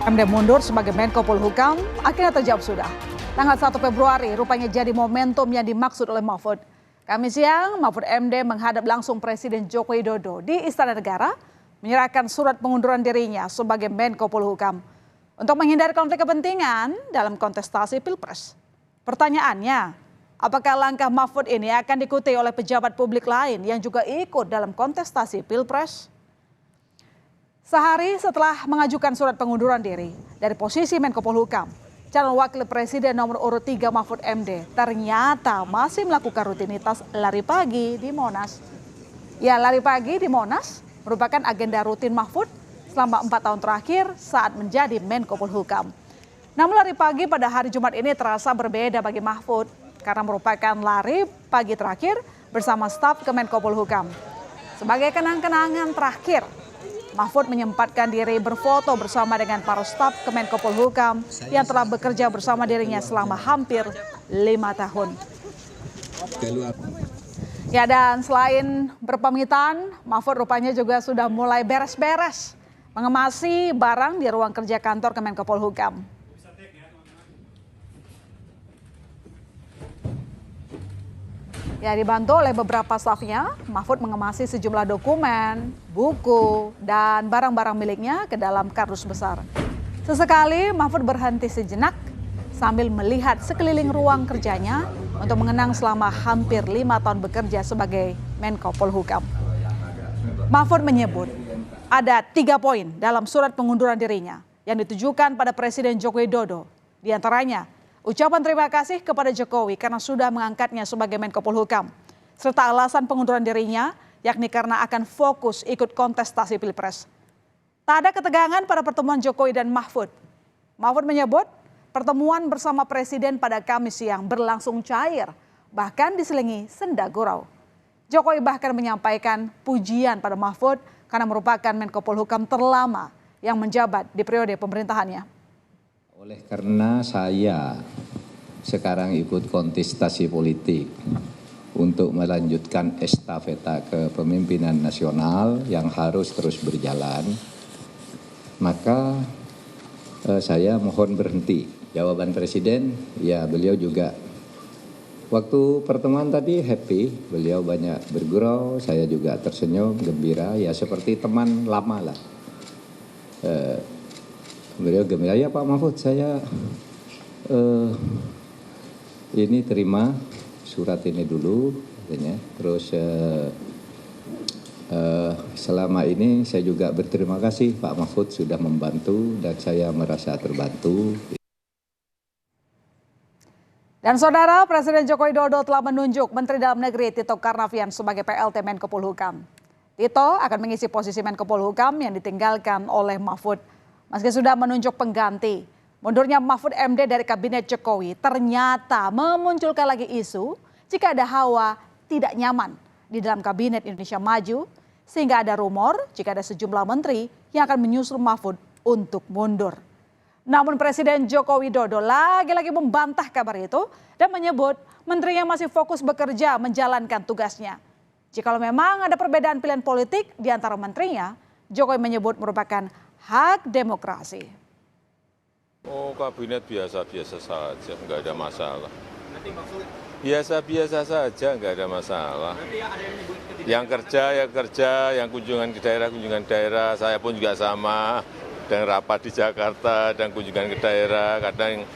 MD mundur sebagai Menko Polhukam akhirnya terjawab sudah. Tanggal 1 Februari rupanya jadi momentum yang dimaksud oleh Mahfud. Kamis siang, Mahfud MD menghadap langsung Presiden Joko Widodo di Istana Negara menyerahkan surat pengunduran dirinya sebagai Menko Polhukam untuk menghindari konflik kepentingan dalam kontestasi Pilpres. Pertanyaannya, apakah langkah Mahfud ini akan diikuti oleh pejabat publik lain yang juga ikut dalam kontestasi Pilpres? Sehari setelah mengajukan surat pengunduran diri dari posisi Menko Polhukam, calon wakil presiden nomor urut 3 Mahfud MD ternyata masih melakukan rutinitas lari pagi di Monas. Ya, lari pagi di Monas merupakan agenda rutin Mahfud selama 4 tahun terakhir saat menjadi Menko Polhukam. Namun lari pagi pada hari Jumat ini terasa berbeda bagi Mahfud karena merupakan lari pagi terakhir bersama staf Kemenko Polhukam. Sebagai kenang-kenangan terakhir, Mahfud menyempatkan diri berfoto bersama dengan para staf Kemenko Polhukam yang telah bekerja bersama dirinya selama hampir 5 tahun. Ya, dan selain berpamitan, Mahfud rupanya juga sudah mulai beres-beres mengemasi barang di ruang kerja kantor Kemenko Polhukam. Ya, dibantu oleh beberapa stafnya, Mahfud mengemasi sejumlah dokumen, buku, dan barang-barang miliknya ke dalam kardus besar. Sesekali Mahfud berhenti sejenak sambil melihat sekeliling ruang kerjanya untuk mengenang selama hampir 5 tahun bekerja sebagai Menko Polhukam. Mahfud menyebut ada 3 poin dalam surat pengunduran dirinya yang ditujukan pada Presiden Joko Widodo. Di antaranya, ucapan terima kasih kepada Jokowi karena sudah mengangkatnya sebagai Menko Polhukam, serta alasan pengunduran dirinya yakni karena akan fokus ikut kontestasi Pilpres. Tak ada ketegangan pada pertemuan Jokowi dan Mahfud. Mahfud menyebut pertemuan bersama Presiden pada Kamis siang berlangsung cair, bahkan diselingi senda gurau. Jokowi bahkan menyampaikan pujian pada Mahfud karena merupakan Menko Polhukam terlama yang menjabat di periode pemerintahannya. Oleh karena saya sekarang ikut kontestasi politik untuk melanjutkan estafeta kepemimpinan nasional yang harus terus berjalan, maka saya mohon berhenti. Jawaban Presiden, ya beliau juga waktu pertemuan tadi happy, beliau banyak bergurau, saya juga tersenyum, gembira, ya seperti teman lama lah. Beliau gembira, ya Pak Mahfud, saya ini terima surat ini dulu, katanya. Terus selama ini saya juga berterima kasih Pak Mahfud sudah membantu dan saya merasa terbantu. Dan saudara, Presiden Joko Widodo telah menunjuk Menteri Dalam Negeri Tito Karnavian sebagai PLT Menko Polhukam. Tito akan mengisi posisi Menko Polhukam yang ditinggalkan oleh Mahfud. Meski sudah menunjuk pengganti, mundurnya Mahfud MD dari Kabinet Jokowi ternyata memunculkan lagi isu jika ada hawa tidak nyaman di dalam Kabinet Indonesia Maju, sehingga ada rumor jika ada sejumlah menteri yang akan menyusul Mahfud untuk mundur. Namun Presiden Joko Widodo lagi-lagi membantah kabar itu dan menyebut menterinya masih fokus bekerja menjalankan tugasnya. Jikalau memang ada perbedaan pilihan politik di antara menterinya, Jokowi menyebut merupakan hak demokrasi. Oh, kabinet biasa-biasa saja, nggak ada masalah. Biasa-biasa saja, nggak ada masalah. Yang kerja ya kerja, yang kunjungan ke daerah, saya pun juga sama. Dan rapat di Jakarta dan kunjungan ke daerah, kadang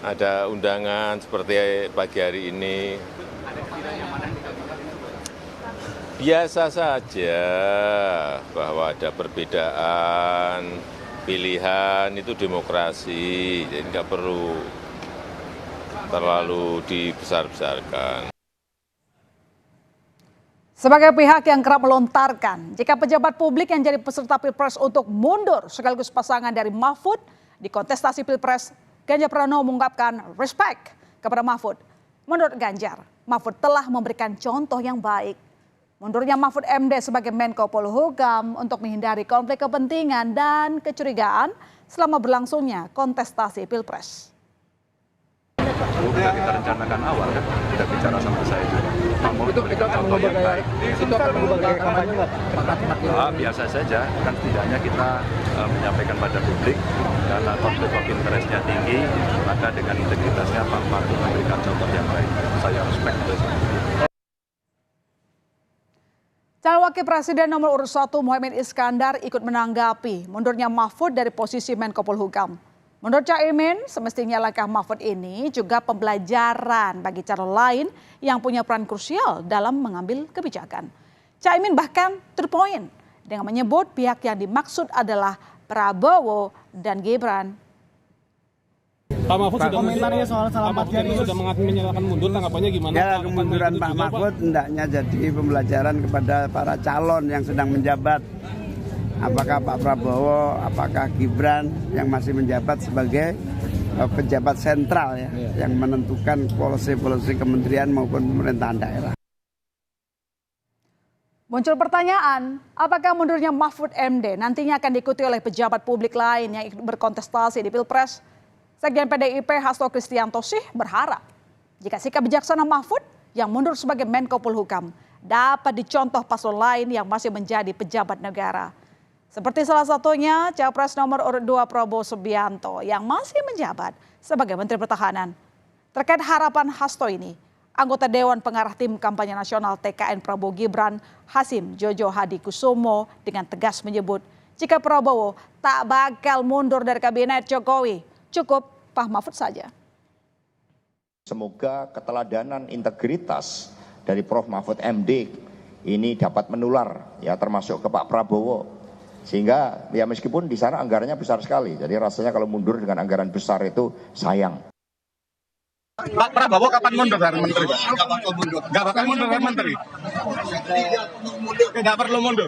ada undangan seperti pagi hari ini. Biasa saja bahwa ada perbedaan pilihan, itu demokrasi, jadi nggak perlu terlalu dibesar-besarkan. Sebagai pihak yang kerap melontarkan jika pejabat publik yang jadi peserta Pilpres untuk mundur sekaligus pasangan dari Mahfud di kontestasi Pilpres, Ganjar Pranowo mengungkapkan respect kepada Mahfud. Menurut Ganjar, Mahfud telah memberikan contoh yang baik. Mundurnya Mahfud MD sebagai Menko Polhukam untuk menghindari konflik kepentingan dan kecurigaan selama berlangsungnya kontestasi Pilpres. Sudah kita rencanakan awal kan, kita bicara sama saya juga. makmur memberikan contoh yang baik. Itu akan mengubah gaya kampanye nggak? Biasa saja, kan setidaknya kita menyampaikan pada publik karena konflik of interest-nya tinggi, maka dengan integritasnya Pak Mahfud memberikan contoh yang baik. Saya respect itu. Calon Wakil Presiden nomor urut 1 Muhaimin Iskandar ikut menanggapi mundurnya Mahfud dari posisi Menko Polhukam. Menurut Caimin, semestinya langkah Mahfud ini juga pembelajaran bagi calon lain yang punya peran krusial dalam mengambil kebijakan. Caimin bahkan to the point dengan menyebut pihak yang dimaksud adalah Prabowo dan Gibran. Pak Mahfud sudah komentarnya soal salah Pak Mahfud sudah menyatakan mundur, tanggapannya gimana? Ya, kemunduran Pak Mahfud hendaknya jadi pembelajaran kepada para calon yang sedang menjabat. Apakah Pak Prabowo, apakah Gibran yang masih menjabat sebagai pejabat sentral ya, yang menentukan polisi-polisi kementerian maupun pemerintahan daerah. Muncul pertanyaan, apakah mundurnya Mahfud MD nantinya akan diikuti oleh pejabat publik lain yang ikut berkontestasi di Pilpres? Sekjen PDIP Hasto Kristianto sih berharap jika sikap bijaksana Mahfud yang mundur sebagai Menko Polhukam dapat dicontoh paslon lain yang masih menjadi pejabat negara. Seperti salah satunya Capres nomor urut 2 Prabowo Subianto yang masih menjabat sebagai Menteri Pertahanan. Terkait harapan Hasto ini, anggota Dewan Pengarah Tim Kampanye Nasional TKN Prabowo Gibran, Hasim Jojo Hadi Kusumo dengan tegas menyebut jika Prabowo tak bakal mundur dari kabinet Jokowi, cukup Pak Mahfud saja. Semoga keteladanan integritas dari Prof. Mahfud MD ini dapat menular ya termasuk ke Pak Prabowo. Sehingga ya meskipun di sana anggarannya besar sekali. Jadi rasanya kalau mundur dengan anggaran besar itu sayang. Pak Prabowo kapan mundur dari menteri? Gak bakal mundur dari menteri. Tidak perlu mundur.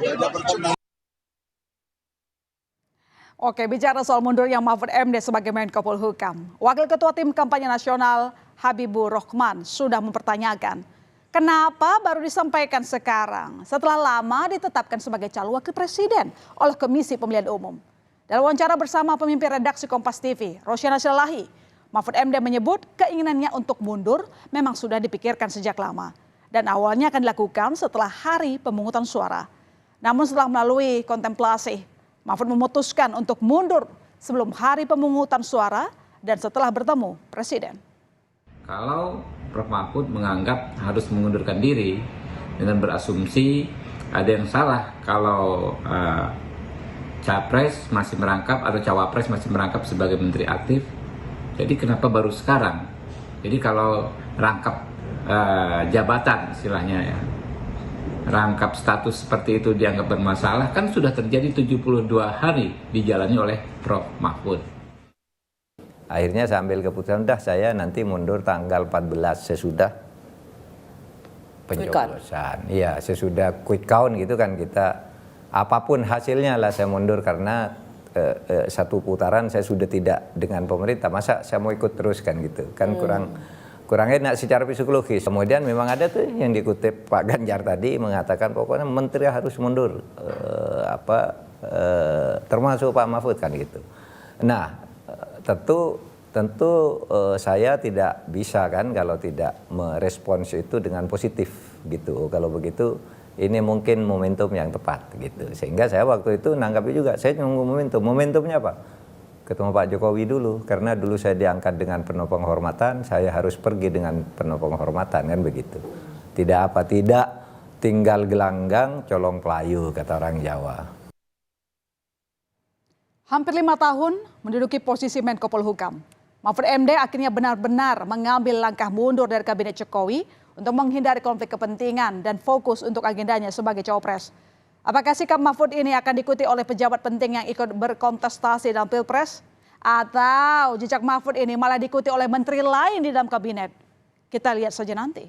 Oke, bicara soal mundurnya Mahfud MD sebagai Menko Polhukam, Wakil Ketua Tim Kampanye Nasional Habibur Rahman sudah mempertanyakan kenapa baru disampaikan sekarang setelah lama ditetapkan sebagai calon wakil presiden oleh Komisi Pemilihan Umum. Dalam wawancara bersama pemimpin redaksi Kompas TV, Rosyana Silahi, Mahfud MD menyebut keinginannya untuk mundur memang sudah dipikirkan sejak lama dan awalnya akan dilakukan setelah hari pemungutan suara. Namun setelah melalui kontemplasi, Mahfud memutuskan untuk mundur sebelum hari pemungutan suara dan setelah bertemu Presiden. Kalau Prof. Mahfud menganggap harus mengundurkan diri dengan berasumsi ada yang salah kalau Capres masih merangkap atau Cawapres masih merangkap sebagai menteri aktif. Jadi kenapa baru sekarang? Jadi kalau rangkap jabatan istilahnya ya, rangkap status seperti itu dianggap bermasalah, kan sudah terjadi 72 hari dijalani oleh Prof. Mahfud. Akhirnya saya ambil keputusan, udah saya nanti mundur tanggal 14 sesudah pencoblosan. Iya, sesudah quick count gitu kan kita, apapun hasilnya lah saya mundur karena satu putaran saya sudah tidak dengan pemerintah, masa saya mau ikut terus kan gitu. Kan kurang enak secara psikologis. Kemudian memang ada tuh yang dikutip Pak Ganjar tadi mengatakan pokoknya menteri harus mundur, termasuk Pak Mahfud kan gitu. Nah, tentu saya tidak bisa kan kalau tidak merespons itu dengan positif gitu. Kalau begitu ini mungkin momentum yang tepat gitu. Sehingga saya waktu itu nanggapi juga, saya nunggu momentum. Momentumnya apa? Ketemu Pak Jokowi dulu, karena dulu saya diangkat dengan penuh penghormatan, saya harus pergi dengan penuh penghormatan, kan begitu. Tidak tinggal gelanggang, colong pelayu, kata orang Jawa. Hampir 5 tahun menduduki posisi Menko Polhukam, Mahfud MD akhirnya benar-benar mengambil langkah mundur dari kabinet Jokowi untuk menghindari konflik kepentingan dan fokus untuk agendanya sebagai cawapres. Apakah sikap Mahfud ini akan diikuti oleh pejabat penting yang ikut berkontestasi dalam Pilpres? Atau jejak Mahfud ini malah diikuti oleh menteri lain di dalam kabinet? Kita lihat saja nanti.